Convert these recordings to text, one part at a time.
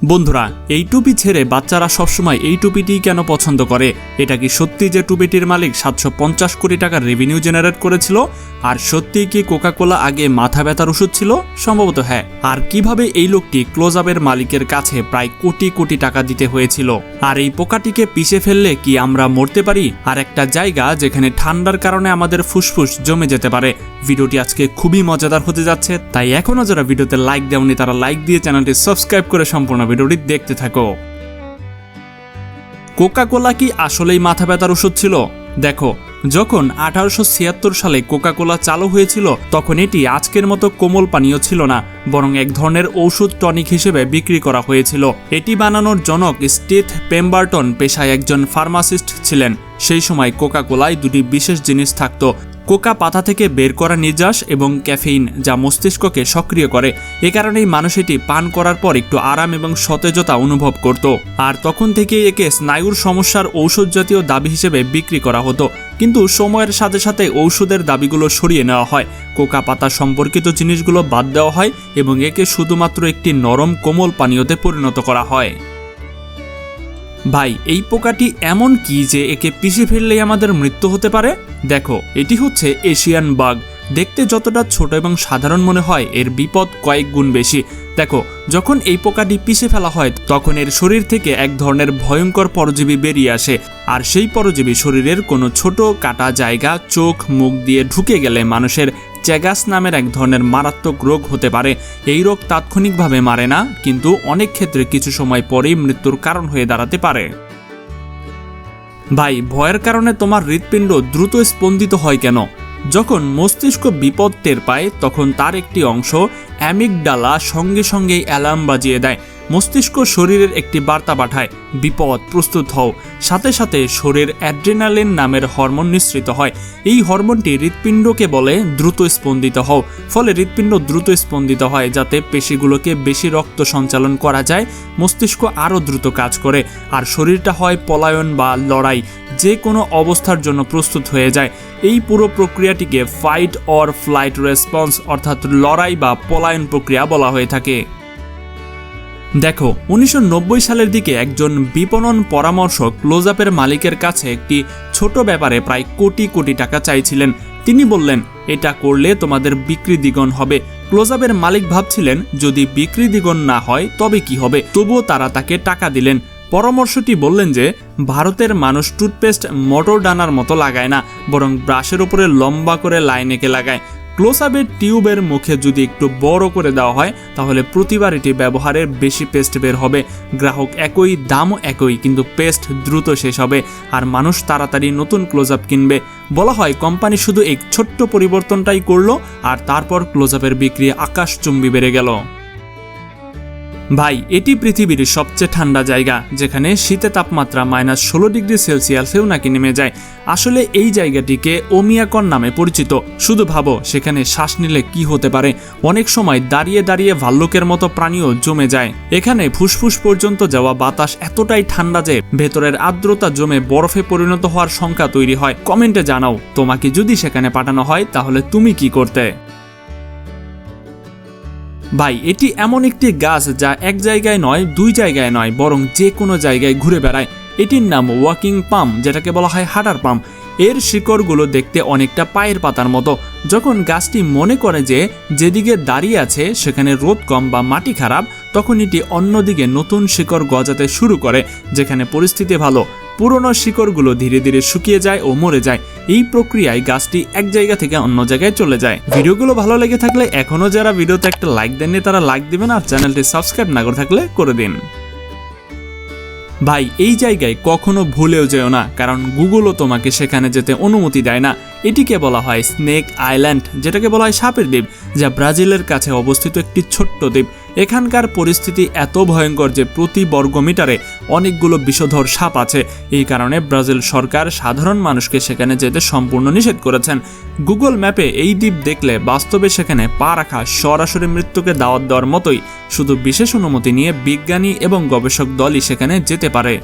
বন্ধুরা, এই টুপি ছেড়ে বাচ্চারা সবসময় এই টুপিটিই কেন পছন্দ করে? এটা কি সত্যি যে টুপিটির মালিক 750 কোটি টাকার রেভিনিউ জেনারেট করেছিল? আর সত্যি কি কোকা-কোলা আগে মাথা ব্যথার ওষুধ ছিল? সম্ভবত হ্যাঁ। আর কিভাবে এই লোকটি ক্লোজ আপের মালিকের কাছে প্রায় কোটি কোটি টাকা দিতে হয়েছিল? আর এই পোকাটিকে পিষে ফেললে কি আমরা মরতে পারি? আর একটা জায়গা যেখানে ঠান্ডার কারণে আমাদের ফুসফুস জমে যেতে পারে। ভিডিওটি আজকে খুবই মজাদার হতে যাচ্ছে, তাই এখনো যারা ভিডিওতে লাইক দেওনি তারা লাইক দিয়ে চ্যানেলটি সাবস্ক্রাইব করে সম্পূর্ণ ভিডিওটি দেখতে থাকো। কোকা-কোলা কি আসলেই মাথা ব্যথার ওষুধ ছিল? দেখো, যখন 1876 সালে কোকা-কোলা চালু হয়েছিল তখন এটি আজকের মতো কোমল পানীয় ছিল না, বরং এক ধরনের ঔষধ টনিক হিসেবে বিক্রি করা হয়েছিল। এটি বানানোর জনক স্টিথ পেমবার্টন পেশায় একজন ফার্মাসিস্ট ছিলেন। সেই সময় কোকা-কোলায় দুটি বিশেষ জিনিস থাকত: কোকা পাতা থেকে বের করা নির্যাস এবং ক্যাফেইন, যা মস্তিষ্ককে সক্রিয় করে। এ কারণেই মানুষ এটি পান করার পর একটু আরাম এবং সতেজতা অনুভব করত। আর তখন থেকেই একে স্নায়ুর সমস্যার ঔষধ জাতীয় দাবি হিসেবে বিক্রি করা হতো। কিন্তু সময়ের সাথে সাথে ঔষধের দাবিগুলো সরিয়ে নেওয়া হয়, কোকা পাতা সম্পর্কিত জিনিসগুলো বাদ দেওয়া হয় এবং একে শুধুমাত্র একটি নরম কোমল পানীয়তে পরিণত করা হয়। ভাই, এই পোকাটি এমন কি যে একে পিষে ফেললেই আমাদের মৃত্যু হতে পারে? দেখো, এটি হচ্ছে এশিয়ান বাগ। দেখতে যতটা ছোট এবং সাধারণ মনে হয়, এর বিপদ কয়েক গুণ বেশি। দেখো, যখন এই পোকাটি পিষে ফেলা হয় তখন এর শরীর থেকে এক ধরনের ভয়ঙ্কর পরজীবী বেরিয়ে আসে। আর সেই পরজীবী শরীরের কোনো ছোট কাটা জায়গা, চোখ, মুখ দিয়ে ঢুকে গেলে মানুষের চ্যাগাস নামের এক ধরনের মারাত্মক রোগ হতে পারে। এই রোগ তাৎক্ষণিকভাবে মারে না, কিন্তু অনেক ক্ষেত্রে কিছু সময় পরেই মৃত্যুর কারণ হয়ে দাঁড়াতে পারে। ভাই, ভয়ের কারণে তোমার হৃৎপিণ্ড দ্রুত স্পন্দিত হয় কেন? যখন মস্তিষ্ক বিপদ টের পায় তখন তার একটি অংশ অ্যামিগডালা সঙ্গে সঙ্গেই অ্যালার্ম বাজিয়ে দেয়। মস্তিষ্ক শরীরের একটি বার্তা পাঠায়, বিপদ, প্রস্তুত হও। সাথে সাথে শরীর অ্যাড্রেনালিন নামের হরমোন নিঃসৃত হয়। এই হরমোনটি হৃৎপিণ্ডকে বলে দ্রুত স্পন্দিত হও। ফলে হৃৎপিণ্ড দ্রুত স্পন্দিত হয় যাতে পেশিগুলোকে বেশি রক্ত সঞ্চালন করা যায়, মস্তিষ্ক আরও দ্রুত কাজ করে, আর শরীরটা হয় পলায়ন বা লড়াই, যে কোনো অবস্থার জন্য প্রস্তুত হয়ে যায়। এই পুরো প্রক্রিয়াটিকে ফাইট অর ফ্লাইট রেসপন্স অর্থাৎ লড়াই বা পলায়ন প্রক্রিয়া বলা হয়ে থাকে। দেখো, 1990 সালের দিকে একজন বিপণন পরামর্শক ক্লোজ আপের মালিকের কাছে একটি ছোট ব্যাপারে প্রায় কোটি কোটি টাকা চাইছিলেন। তিনি বললেন, এটা করলে তোমাদের বিক্রি দ্বিগুণ হবে। ক্লোজ আপের মালিক ভাবছিলেন, যদি বিক্রি দ্বিগুণ না হয় তবে কি হবে? তবুও তারা তাকে টাকা দিলেন। পরামর্শটি বললেন যে ভারতের মানুষ টুথপেস্ট মোটর ডানার মতো লাগায় না, বরং ব্রাশের উপরে লম্বা করে লাইন এঁকে লাগায়। ক্লোজ আপের টিউবের মুখে যদি একটু বড় করে দেওয়া হয় তাহলে প্রতিবার এটি ব্যবহারের বেশি পেস্ট বের হবে। গ্রাহক একই, দামও একই, কিন্তু পেস্ট দ্রুত শেষ হবে আর মানুষ তাড়াতাড়ি নতুন ক্লোজ আপ কিনবে। বলা হয় কোম্পানি শুধু এই ছোট্ট পরিবর্তনটাই করলো আর তারপর ক্লোজ আপের বিক্রি আকাশচুম্বী বেড়ে গেল। ভাই, এটি পৃথিবীর সবচেয়ে ঠান্ডা জায়গা, যেখানে শীতে তাপমাত্রা -16 ডিগ্রি সেলসিয়াসেও নাকি নেমে যায়। আসলে এই জায়গাটিকে ওমিয়াকন নামে পরিচিত। শুধু ভাবো, সেখানে শ্বাস নিলে কি হতে পারে। অনেক সময় দাঁড়িয়ে দাঁড়িয়ে ভাল্লুকের মতো প্রাণীও জমে যায়। এখানে ফুসফুস পর্যন্ত যাওয়া বাতাস এতটাই ঠান্ডা যে ভেতরের আর্দ্রতা জমে বরফে পরিণত হওয়ার শঙ্কা তৈরি হয়। কমেন্টে জানাও, তোমাকে যদি সেখানে পাঠানো হয় তাহলে তুমি কি করতে? ভাই, এটি এমন একটি গাছ যা এক জায়গায় নয়, দুই জায়গায় নয়, বরং যে কোনো জায়গায় ঘুরে বেড়ায়। এটির নাম ওয়াকিং পাম, যেটাকে বলা হয় হাঁটার পাম। এর শিকড়গুলো দেখতে অনেকটা পায়ের পাতার মতো। যখন গাছটি মনে করে যে যেদিকে দাঁড়িয়ে আছে সেখানে রোদ কম বা মাটি খারাপ, তখন এটি অন্যদিকে নতুন শিকড় গজাতে শুরু করে যেখানে পরিস্থিতি ভালো। পুরনো শিকড়গুলো ধীরে ধীরে শুকিয়ে যায় ও মরে যায়। এই প্রক্রিয়ায় গাছটি এক জায়গা থেকে অন্য জায়গায় চলে যায়। ভিডিওগুলো ভালো লেগে থাকলে এখনো যারা ভিডিওতে একটা লাইক দেননি তারা লাইক দিবেন, আর চ্যানেলটি সাবস্ক্রাইব না করে থাকলে করে দিন। ভাই, এই জায়গায় কখনো ভুলেও যেও না, কারণ গুগলও তোমাকে সেখানে যেতে অনুমতি দেয় না। এটিকে বলা হয় স্নেক আইল্যান্ড, যেটাকে বলা হয় সাপের দ্বীপ, যা ব্রাজিলের কাছে অবস্থিত একটি ছোট্ট দ্বীপ। এখানকার পরিস্থিতি এত ভয়ঙ্কর যে প্রতি বর্গমিটারে অনেকগুলো বিষধর সাপ আছে। এই কারণে ব্রাজিল সরকার সাধারণ মানুষকে সেখানে যেতে সম্পূর্ণ নিষেধ করেছেন। গুগল ম্যাপে এই দ্বীপ দেখলে বাস্তবে সেখানে পা রাখা সরাসরি মৃত্যুকে দাওয়াত দেওয়ার মতোই। শুধু বিশেষ অনুমতি নিয়ে বিজ্ঞানী এবং গবেষক দলই সেখানে যেতে পারে।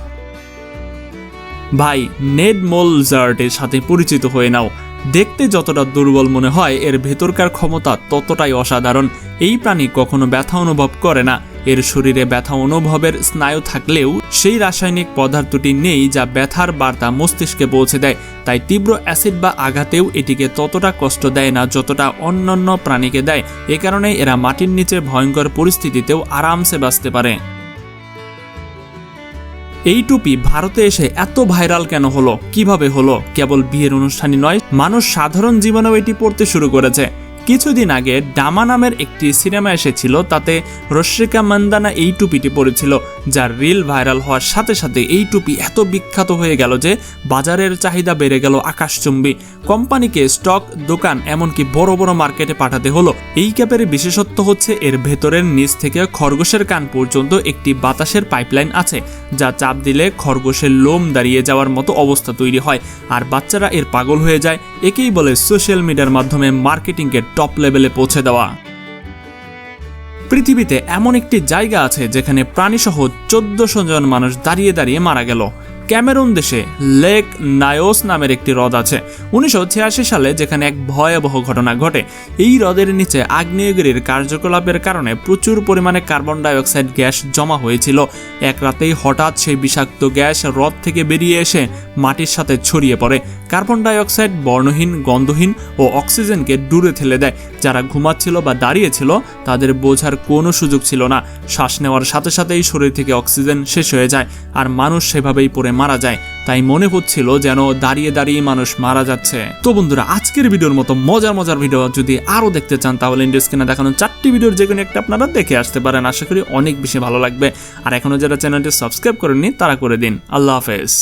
ভাই, নেড মোলজার্টের সাথে পরিচিত হয়ে নাও। দেখতে যতটা দুর্বল মনে হয়, এর ভেতরকার ক্ষমতা ততটাই অসাধারণ। এই প্রাণী কখনো ব্যথা অনুভব করে না। এর শরীরে ব্যথা অনুভবের স্নায়ু থাকলেও সেই রাসায়নিক পদার্থটি নেই যা ব্যথার বার্তা মস্তিষ্কে পৌঁছে দেয়। তাই তীব্র অ্যাসিড বা আঘাতেও এটিকে ততটা কষ্ট দেয় না যতটা অন্যান্য প্রাণীকে দেয়। এ কারণে এরা মাটির নিচে ভয়ঙ্কর পরিস্থিতিতেও আরামসে বাঁচতে পারে। এই টুপি ভারতে এসে এত ভাইরাল কেন হলো, কিভাবে হলো? কেবল বিয়ের অনুষ্ঠানই নয়, মানুষ সাধারণ জীবনেও এটি পড়তে শুরু করেছে। কিছুদিন আগে ডামা নামের একটি সিনেমা এসেছিল, তাতে রশ্মিকা মান্দানা এই টুপিটি পরেছিল, যার রিল ভাইরাল হওয়ার সাথে সাথে এই টুপি এত বিখ্যাত হয়ে গেল যে বাজারের চাহিদা বেড়ে গেল আকাশচুম্বী। কোম্পানিকে স্টক, দোকান, এমনকি বড় বড় মার্কেটে পাঠাতে হলো। এই ক্যাপের বিশেষত্ব হচ্ছে এর ভেতরের নিচ থেকে খরগোশের কান পর্যন্ত একটি বাতাসের পাইপলাইন আছে, যা চাপ দিলে খরগোশের লোম দাঁড়িয়ে যাওয়ার মতো অবস্থা তৈরি হয়, আর বাচ্চারা এর পাগল হয়ে যায়। একেই বলে সোশ্যাল মিডিয়ার মাধ্যমে মার্কেটিংকে টপ লেভেলে পৌঁছে দেওয়া। পৃথিবীতে এমন একটি জায়গা আছে যেখানে প্রাণীসহ 1400 জন মানুষ দাঁড়িয়ে দাঁড়িয়ে মারা গেল। ক্যামেরুন দেশে লেক নায়োস নামের একটি হ্রদ আছে 1986 সালে, যেখানে এক ভয়াবহ ঘটনা ঘটে। এই হ্রদের নিচে আগ্নেয়গিরির কার্যকলাপের কারণে প্রচুর পরিমাণে কার্বন ডাইঅক্সাইড গ্যাস জমা হয়েছিল। এক রাতেই হঠাৎ সেই বিষাক্ত গ্যাস হ্রদ থেকে বেরিয়ে এসে মাটির সাথে ছড়িয়ে পড়ে। কার্বন ডাইঅক্সাইড বর্ণহীন, গন্ধহীন ও অক্সিজেনকে দূরে ঠেলে দেয়। যারা ঘুমাচ্ছিল বা দাঁড়িয়েছিল তাদের বোঝার কোনো সুযোগ ছিল না। শ্বাস নেওয়ার সাথে সাথেই শরীর থেকে অক্সিজেন শেষ হয়ে যায়, আর মানুষ সেভাবেই পড়ে মারা যায়। তাই মনে হচ্ছিল যেন দাঁড়িয়ে দাঁড়িয়ে মানুষ মারা যাচ্ছে। তো বন্ধুরা, আজকের ভিডিওর মতো মজার ভিডিও যদি আরো দেখতে চান তাহলে স্ক্রিনে দেখানো 4টি ভিডিওর যে কোনো একটা আপনারা দেখে আসতে পারেন। আশা করি অনেক বেশি ভালো লাগবে। আর এখনো যারা চ্যানেলটি সাবস্ক্রাইব করেননি তারা করে দিন। আল্লাহ হাফেজ।